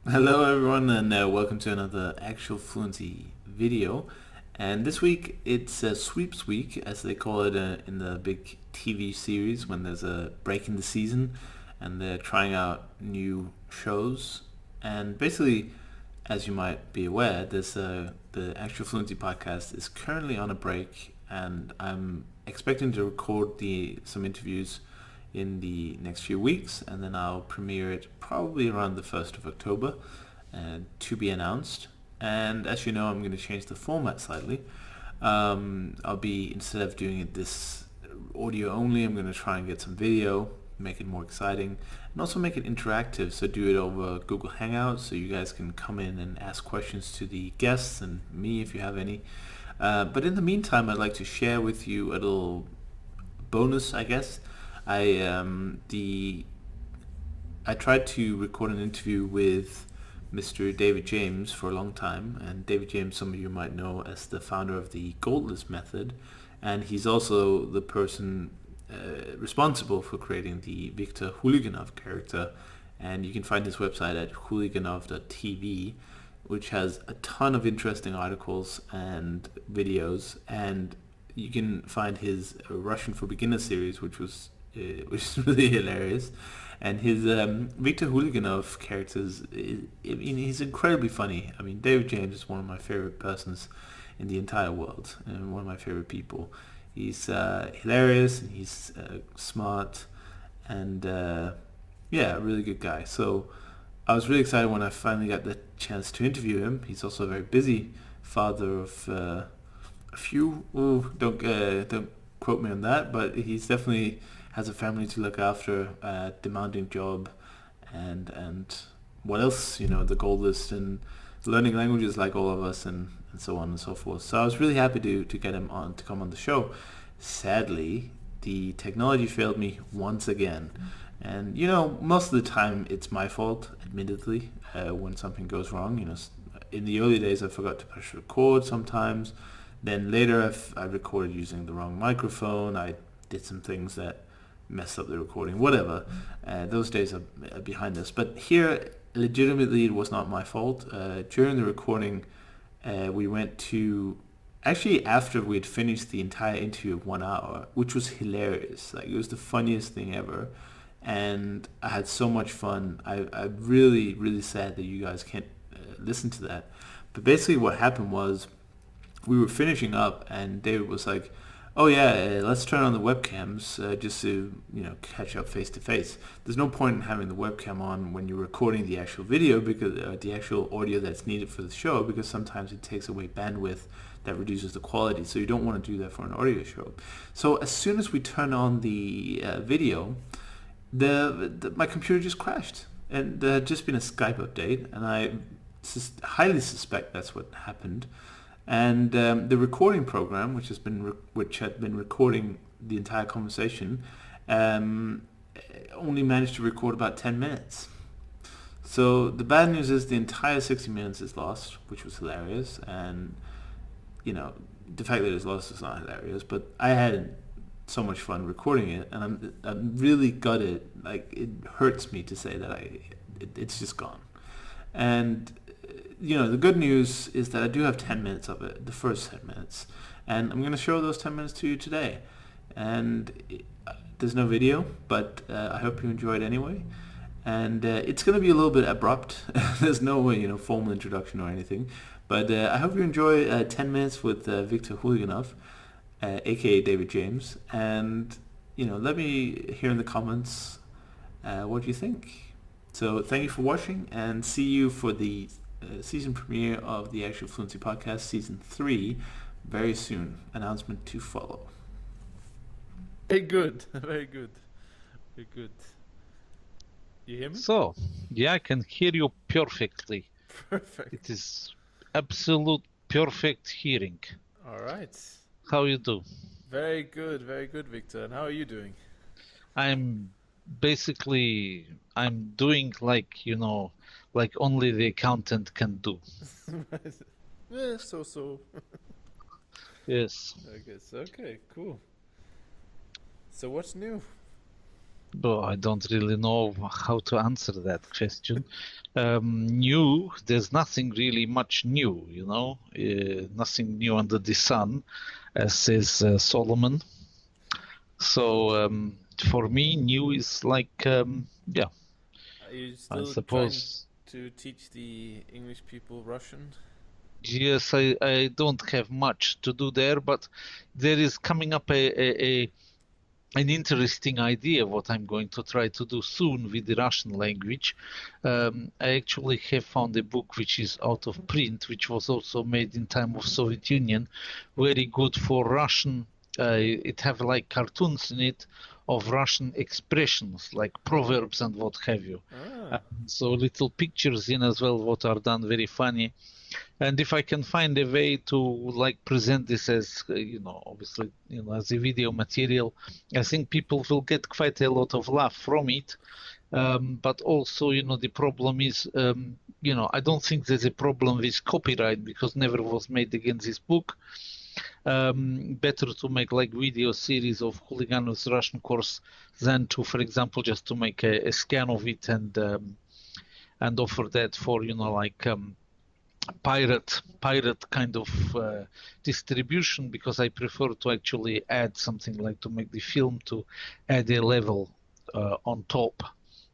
Hello everyone and welcome to another Actual Fluency video. And this week it's a sweeps week as they call it in the big TV series when there's a break in the season and they're trying out new shows. And basically, as you might be aware, the Actual Fluency podcast is currently on a break and I'm expecting to record some interviews in the next few weeks, and then I'll premiere it probably around the 1st of October, to be announced. And as you know, I'm going to change the format slightly. I'll be, instead of doing it this audio only, I'm going to try and get some video, make it more exciting, and also make it interactive. So do it over Google Hangouts, so you guys can come in and ask questions to the guests and me if you have any. But in the meantime, I'd like to share with you a little bonus, I guess. I tried to record an interview with Mr. David James for a long time, and David James, some of you might know as the founder of the Goldlist method, and he's also the person responsible for creating the Viktor Huliganov character, and you can find his website at huliganov.tv, which has a ton of interesting articles and videos, and you can find his Russian for Beginners series, which is really hilarious. And his Viktor Huliganov characters, I mean, he's incredibly funny. I mean, David James is one of my favorite persons in the entire world and one of my favorite people. He's hilarious and he's smart and yeah, a really good guy. So I was really excited when I finally got the chance to interview him. He's also a very busy father of a few. Ooh, don't quote me on that, but he's definitely has a family to look after, a demanding job, and what else? You know, the goal list and learning languages like all of us, and so on and so forth. So I was really happy to get him on to come on the show. Sadly, the technology failed me once again. And you know, most of the time it's my fault, admittedly, when something goes wrong. You know, in the early days I forgot to push record sometimes. Then later I recorded using the wrong microphone. I did some things that messed up the recording, whatever. Those days are behind us. But here, legitimately, it was not my fault. During the recording, we went to, actually after we had finished the entire interview of 1 hour, which was hilarious. Like, it was the funniest thing ever. And I had so much fun. I'm really, really sad that you guys can't listen to that. But basically what happened was we were finishing up and David was like, oh yeah, let's turn on the webcams just to, you know, catch up face to face. There's no point in having the webcam on when you're recording the actual video, because the actual audio that's needed for the show, because sometimes it takes away bandwidth that reduces the quality. So you don't want to do that for an audio show. So as soon as we turn on the video, my computer just crashed, and there had just been a Skype update, and I highly suspect that's what happened. And the recording program, which had been recording the entire conversation, only managed to record about 10 minutes. So the bad news is the entire 60 minutes is lost, which was hilarious. And, you know, the fact that it's lost is not hilarious, but I had so much fun recording it, and I'm really gutted. Like, it hurts me to say that it's just gone. And you know, the good news is that I do have 10 minutes of it, the first 10 minutes, and I'm going to show those 10 minutes to you today. And there's no video, but I hope you enjoy it anyway. And it's going to be a little bit abrupt. There's no, you know, formal introduction or anything, but I hope you enjoy 10 minutes with Viktor Huliganov, aka David James. And you know, let me hear in the comments what you think. So thank you for watching, and see you for the season premiere of the Actual Fluency Podcast, Season 3, very soon. Announcement to follow. Very good. Very good. Very good. You hear me? So, yeah, I can hear you perfectly. Perfect. It is absolute perfect hearing. All right. How you do? Very good, Victor. And how are you doing? I'm doing like, like only the accountant can do. Yeah, so. Yes. I guess. Okay, cool. So what's new? Well, I don't really know how to answer that question. New, there's nothing really much new, nothing new under the sun, as says Solomon. So for me, new is like, yeah, Are you I still trying suppose. to teach the English people Russian? Yes, I don't have much to do there, but there is coming up an interesting idea what I'm going to try to do soon with the Russian language. I actually have found a book which is out of print, which was also made in time of Soviet Union, very good for Russian. It have like cartoons in it of Russian expressions, like proverbs and what have you. Ah, So little pictures in as well, what are done very funny. And if I can find a way to like present this as obviously as a video material, I think people will get quite a lot of laugh from it. But also the problem is I don't think there's a problem with copyright because never was made against this book. Better to make like video series of Huliganov's Russian course than to, for example, just to make a scan of it and offer that for pirate kind of distribution, because I prefer to actually add something like to make the film to add a level on top.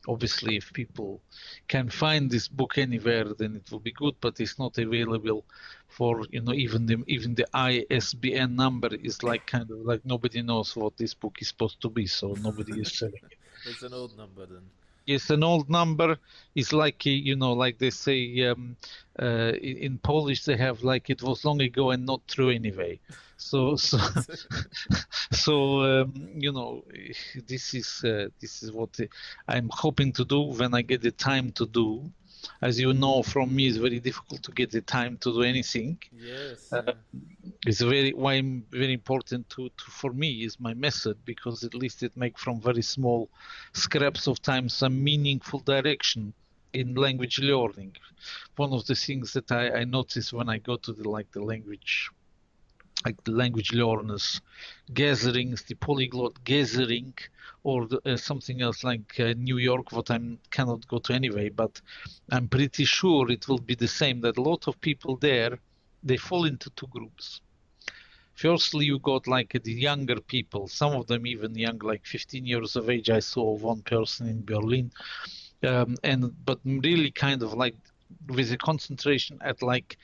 Obviously, if people can find this book anywhere, then it will be good, but it's not available for even the ISBN number is like kind of like nobody knows what this book is supposed to be, so nobody is selling it. it's an old number then. It's an old number. It's like like they say in Polish, they have like it was long ago and not true anyway. So so this is what I'm hoping to do when I get the time to do. As you know, from me, it's very difficult to get the time to do anything. Yes. It's very important for me is my method, because at least it make from very small scraps of time some meaningful direction in language learning. One of the things that I notice when I go to the language learners gatherings, the polyglot gathering, or something else like New York, what I cannot go to anyway, but I'm pretty sure it will be the same, that a lot of people there, they fall into two groups. Firstly, you got like the younger people, some of them even young, like 15 years of age. I saw one person in Berlin, but really kind of like with a concentration at like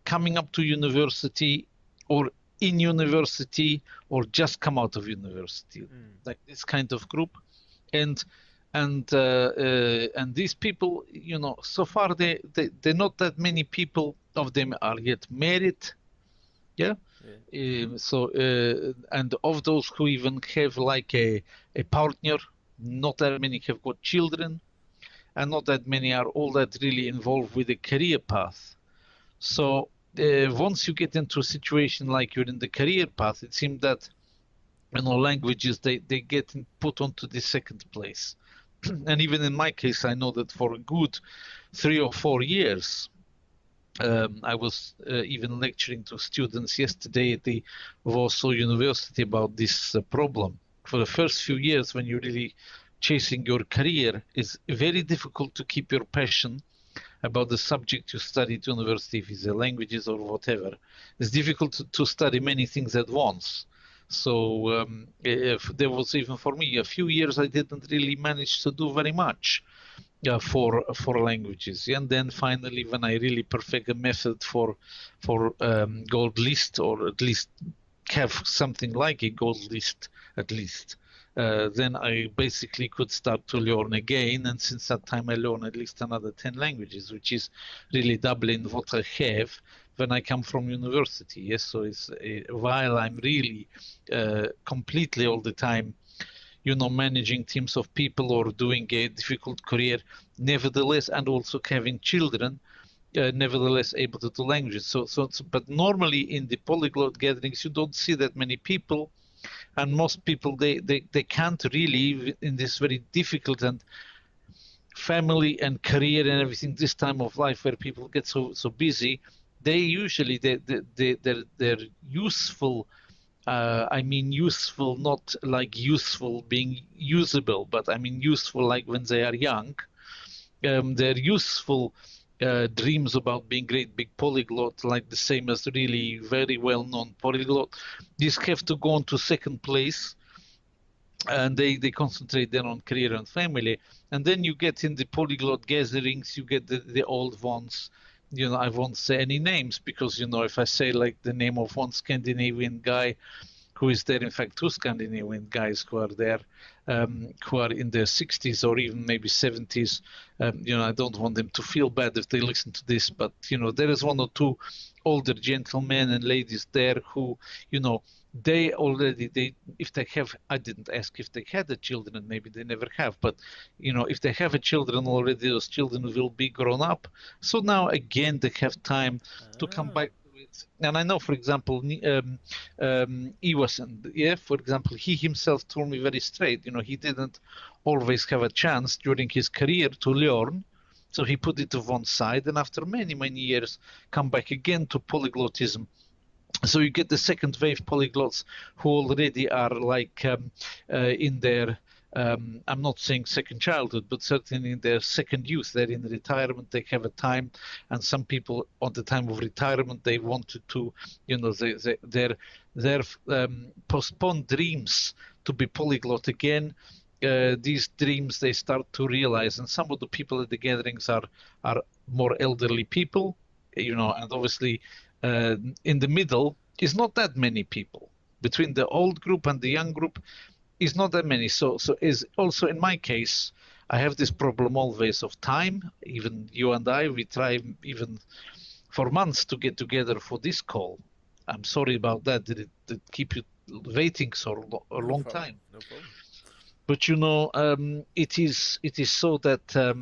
coming up to university or in university or just come out of university, like this kind of group. And these people, so far they're not that many people of them are yet married. Yeah. And of those who even have like a partner, not that many have got children, and not that many are all that really involved with a career path. So once you get into a situation like you're in the career path, it seems that languages they get put onto the second place. And even in my case, I know that for a good 3 or 4 years, I was even lecturing to students yesterday at the Warsaw University about this problem. For the first few years, when you're really chasing your career, it's very difficult to keep your passion about the subject you study at university, if it's the languages or whatever. It's difficult to study many things at once. So if there was, even for me, a few years I didn't really manage to do very much for languages. And then finally, when I really perfect a method for gold list, or at least have something like a gold list at least, then I basically could start to learn again. And since that time, I learned at least another 10 languages, which is really doubling what I have when I come from university. Yes, so it's while I'm really completely all the time managing teams of people or doing a difficult career, nevertheless, and also having children, nevertheless able to do languages. But normally in the polyglot gatherings, you don't see that many people, and most people they can't really, in this very difficult and family and career and everything, this time of life where people get so busy, they usually their useful I mean useful, not like useful being usable, but I mean useful like when they are young. They're useful dreams about being great big polyglot, like the same as really very well-known polyglot. These have to go on to second place, and they concentrate then on career and family. And then you get in the polyglot gatherings, you get the old ones. I won't say any names because, if I say like the name of one Scandinavian guy who is there, in fact, two Scandinavian guys who are there, who are in their 60s or even maybe 70s. I don't want them to feel bad if they listen to this, but, there is one or two older gentlemen and ladies there who, they already, if they have, I didn't ask if they had a children, maybe they never have, but, if they have a children already, those children will be grown up. So now, again, they have time to come back. And I know, for example, Iwasan, for example, he himself told me very straight, he didn't always have a chance during his career to learn. So he put it to one side, and after many, many years, come back again to polyglottism. So you get the second wave polyglots who already are like in their, I'm not saying second childhood, but certainly in their second youth. They're in retirement, they have a time, and some people at the time of retirement, they wanted to, their postponed dreams to be polyglot again. These dreams they start to realize, and some of the people at the gatherings are more elderly people, and obviously in the middle is not that many people. Between the old group and the young group is not that many. So is also in my case, I have this problem always of time. Even you and I, we try even for months to get together for this call. I'm sorry about that. Did it keep you waiting so a long time? No problem. But it is so that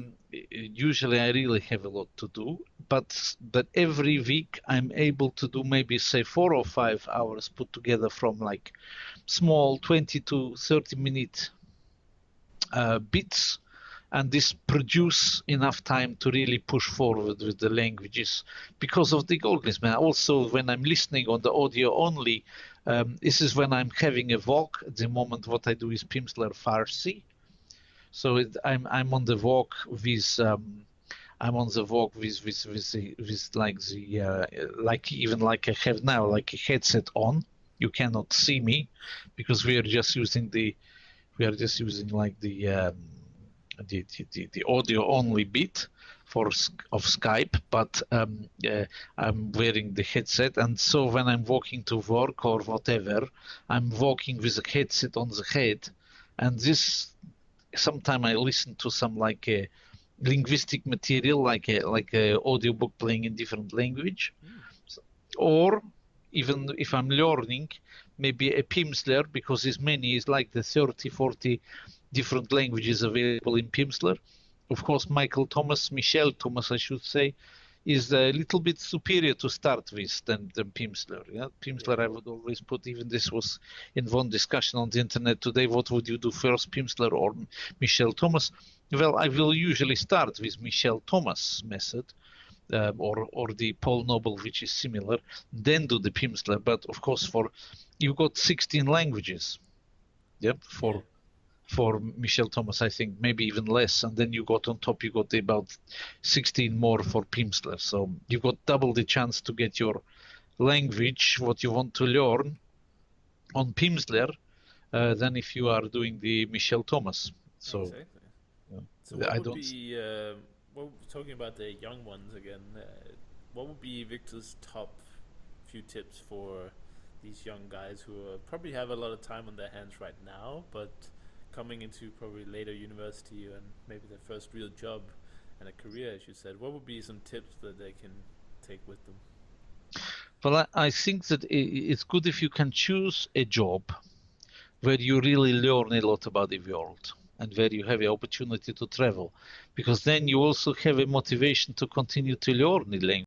usually I really have a lot to do, but every week I'm able to do maybe say 4 or 5 hours put together from like small 20 to 30 minute bits, and this produce enough time to really push forward with the languages because of the goldness. Also, when I'm listening on the audio only, this is when I'm having a walk. At the moment, what I do is Pimsleur Farsi. So I'm on the walk with like even like I have now like a headset on. You cannot see me because we are just using like the audio only bit of Skype, but I'm wearing the headset, and so when I'm walking to work or whatever, I'm walking with a headset on the head, and this sometimes I listen to some like a linguistic material, like a audiobook playing in different language, or even if I'm learning, maybe a Pimsleur, because as many is like the 30, 40 different languages available in Pimsleur. Of course, Michel Thomas, I should say, is a little bit superior to start with than Pimsleur. Yeah? Pimsleur, I would always put, even this was in one discussion on the internet today, what would you do first, Pimsleur or Michel Thomas? Well, I will usually start with Michel Thomas method, or the Paul Noble, which is similar, then do the Pimsleur. But of course, you've got 16 languages. Yep, for Michel Thomas, I think maybe even less, and then you got on top, you got about 16 more for Pimsleur. So you got double the chance to get your language, what you want to learn, on Pimsleur than if you are doing the Michel Thomas. So, exactly. So what I would don't. be talking about the young ones again? What would be Victor's top few tips for these young guys who probably have a lot of time on their hands right now, but coming into probably later university and maybe their first real job and a career, as you said? What would be some tips that they can take with them? Well, I think that it's good if you can choose a job where you really learn a lot about the world and where you have the opportunity to travel, because then you also have a motivation to continue to learn the language.